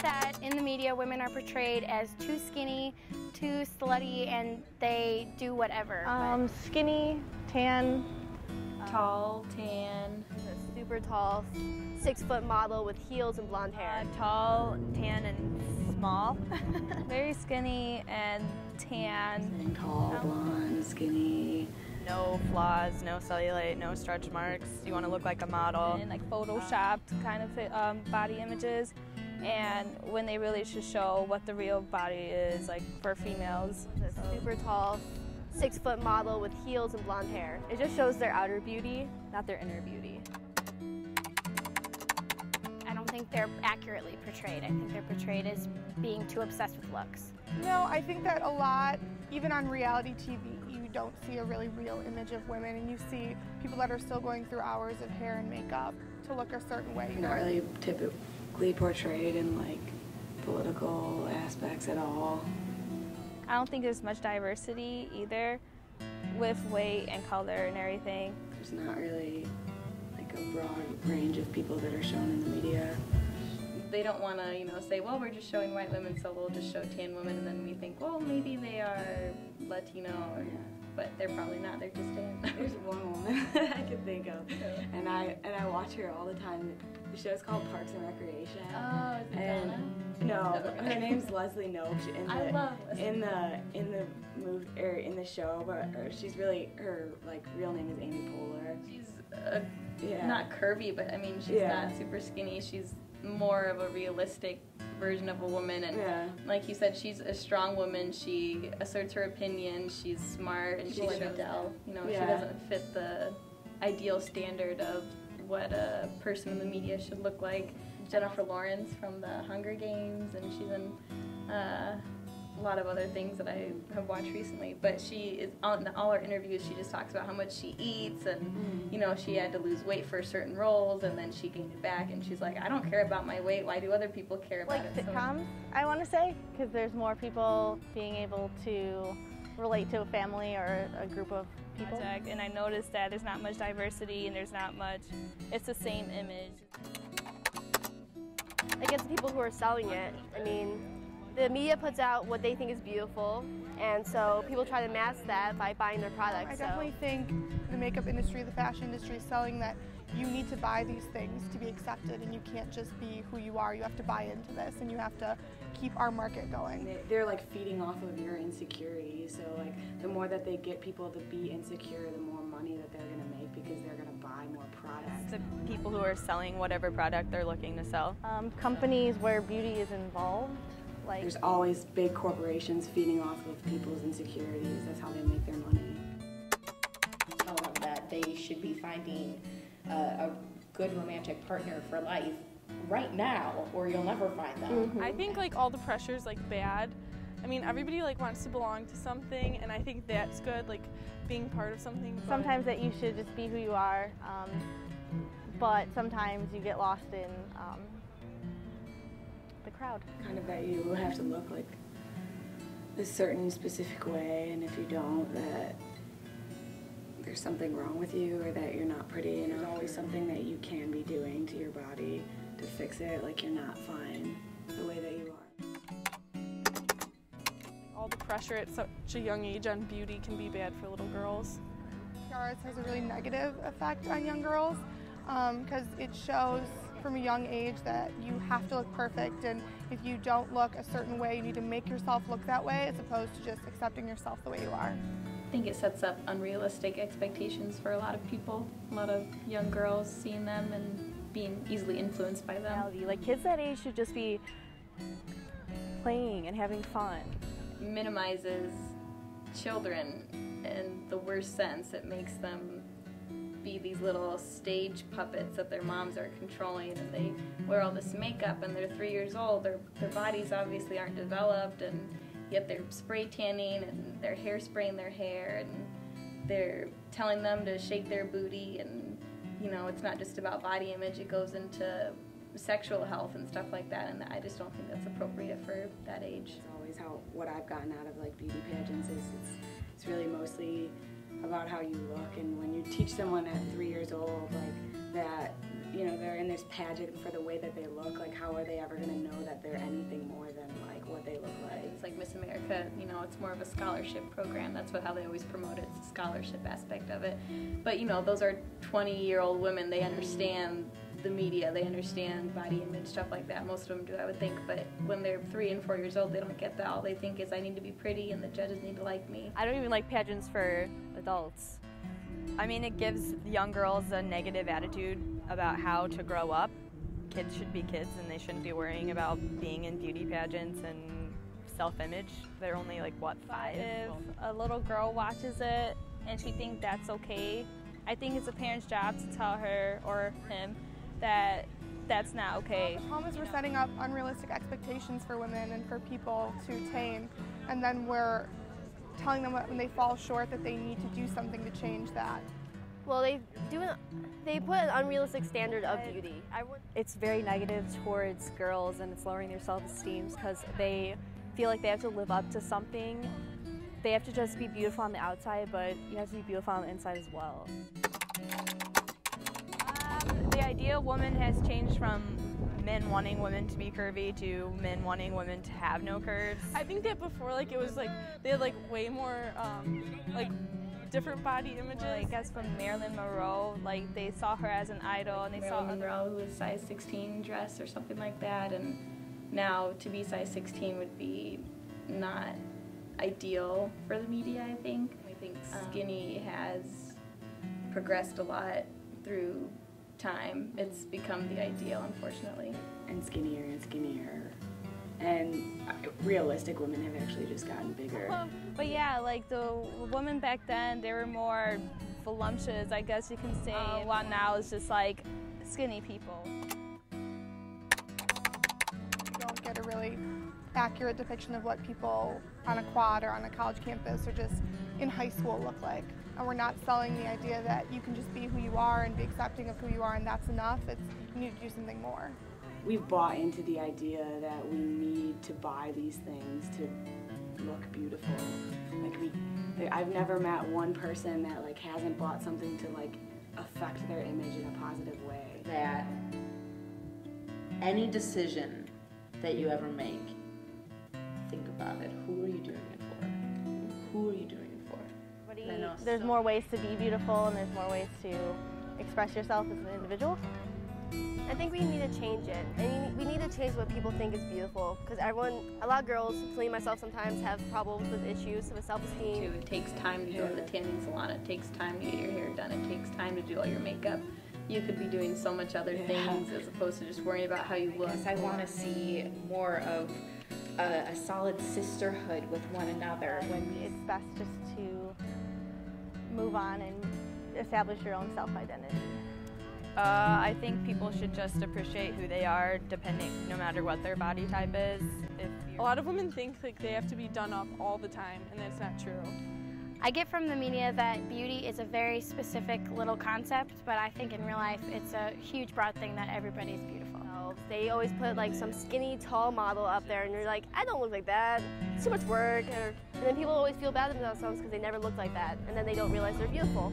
that in the media women are portrayed as too skinny, too slutty, and they do whatever. Skinny, tan, tall, tan, super tall, 6-foot model with heels and blonde hair. Tall, tan, and small. Very skinny and tan. Tall, blonde, skinny. No flaws, no cellulite, no stretch marks. You want to look like a model. And like photoshopped kind of body images. And when they really should show what the real body is like for females. Super tall, 6-foot model with heels and blonde hair. It just shows their outer beauty, not their inner beauty. I don't think they're accurately portrayed. I think they're portrayed as being too obsessed with looks. No, I think that a lot, even on reality TV, you don't see a really real image of women, and you see people that are still going through hours of hair and makeup to look a certain way. Not really typically portrayed in like political aspects at all. I don't think there's much diversity either with weight and color and everything. There's not really like a broad range of people that are shown in the media. They don't want to, say, well, we're just showing white women, so we'll just show tan women, and then we think, well, maybe they are Latino, but they're probably not. They're just tan. There's one woman that I can think of, and I watch her all the time. The show's called Parks and Recreation. Oh, is it Donna? No, her name's Leslie Knope. I love Leslie. In the show, but she's really her real name is Amy Poehler. She's not curvy, but I mean she's not super skinny. She's more of a realistic version of a woman, and like you said, she's a strong woman. She asserts her opinion. She's smart, and she's Adele. She doesn't fit the ideal standard of what a person in the media should look like. Jennifer Lawrence from the Hunger Games, and she's in a lot of other things that I have watched recently. But she is on all her interviews. She just talks about how much she eats, and she had to lose weight for certain roles, and then she gained it back. And she's like, I don't care about my weight. Why do other people care about it? Like sitcoms, I want to say, because there's more people being able to relate to a family or a group of people. And I noticed that there's not much diversity, and there's not much. It's the same image. Against the people who are selling it, I mean, the media puts out what they think is beautiful, and so people try to mask that by buying their products. I definitely think the makeup industry, the fashion industry is selling that you need to buy these things to be accepted, and you can't just be who you are. You have to buy into this, and you have to keep our market going. They're feeding off of your insecurities, so the more that they get people to be insecure, the more money that they're going to make because they're going to buy more products. The people who are selling whatever product they're looking to sell. Companies where beauty is involved. There's always big corporations feeding off of people's insecurities. That's how they make their money. Tell them that they should be finding a good romantic partner for life right now, or you'll never find them. I think all the pressure is bad. I mean, everybody wants to belong to something, and I think that's good, being part of something. Sometimes that you should just be who you are, but sometimes you get lost in the crowd. Kind of that you have to look a certain specific way, and if you don't, that there's something wrong with you, or that you're not pretty, and there's always something that you can be doing to your body to fix it, you're not fine the way that you are. All the pressure at such a young age on beauty can be bad for little girls. Ours has a really negative effect on young girls because it shows from a young age that you have to look perfect, and if you don't look a certain way, you need to make yourself look that way as opposed to just accepting yourself the way you are. I think it sets up unrealistic expectations for a lot of people, a lot of young girls seeing them and being easily influenced by them. Kids that age should just be playing and having fun. It minimizes children in the worst sense. It makes them be these little stage puppets that their moms are controlling, and they wear all this makeup, and they're 3 years old. Their bodies obviously aren't developed, and yet they're spray tanning, and they're hairspraying their hair, and they're telling them to shake their booty, and it's not just about body image, it goes into sexual health and stuff like that, and I just don't think that's appropriate for that age. It's always what I've gotten out of beauty pageants is it's really mostly about how you look, and when you teach someone at 3 years old that you know, they're in this pageant for the way that they look, like how are they ever going to know that they're anything more than like what they look like? It's like Miss America, you know, it's more of a scholarship program. That's how they always promote it. It's the scholarship aspect of it. But, you know, those are 20-year-old women. They understand the media, they understand body image, stuff like that. Most of them do, I would think. But when they're 3 and 4 years old, they don't get that. All they think is, I need to be pretty and the judges need to like me. I don't even like pageants for adults. I mean, it gives young girls a negative attitude about how to grow up. Kids should be kids and they shouldn't be worrying about being in beauty pageants and self-image. They're only like, what, 5? If a little girl watches it and she thinks that's okay, I think it's a parent's job to tell her or him that that's not okay. The problem is we're setting up unrealistic expectations for women and for people to attain, and then we're telling them when they fall short that they need to do something to change that. Well, they put an unrealistic standard of beauty. It's very negative towards girls, and it's lowering their self-esteem because they feel like they have to live up to something. They have to just be beautiful on the outside, but you have to be beautiful on the inside as well. The ideal woman has changed from men wanting women to be curvy to men wanting women to have no curves. I think that before, like, it was like they had like way more like different body images. I guess from Marilyn Monroe, like they saw her as an idol, and they Marilyn saw Monroe, who was size 16 dress or something like that, and now to be size 16 would be not ideal for the media. I think skinny has progressed a lot through time. It's become the ideal, unfortunately. And skinnier and skinnier. And realistic women have actually just gotten bigger. But yeah, like the women back then, they were more voluptuous, I guess you can say, while now it's just like skinny people. You don't get a really accurate depiction of what people on a quad or on a college campus or just in high school look like. And we're not selling the idea that you can just be who you are and be accepting of who you are and that's enough. You need to do something more. We've bought into the idea that we need to buy these things to look beautiful. Like I've never met one person that like hasn't bought something to like affect their image in a positive way. That any decision that you ever make, think about it. Who are you doing it for? Who are you doing it for? There's more ways to be beautiful and there's more ways to express yourself as an individual. I think we need to change it. And we need to change what people think is beautiful. Because a lot of girls, including myself sometimes, have problems with issues with self-esteem. It takes time to go to the tanning salon. It takes time to get your hair done. It takes time to do all your makeup. You could be doing so much other things as opposed to just worrying about how you look. I want to see more of a solid sisterhood with one another. When it's best just to move on and establish your own self-identity. I think people should just appreciate who they are, no matter what their body type is. A lot of women think like they have to be done up all the time, and that's not true. I get from the media that beauty is a very specific little concept, but I think in real life it's a huge broad thing that everybody's beautiful. They always put like some skinny, tall model up there, and you're like, I don't look like that. It's too much work. And then people always feel bad about themselves because they never look like that, and then they don't realize they're beautiful.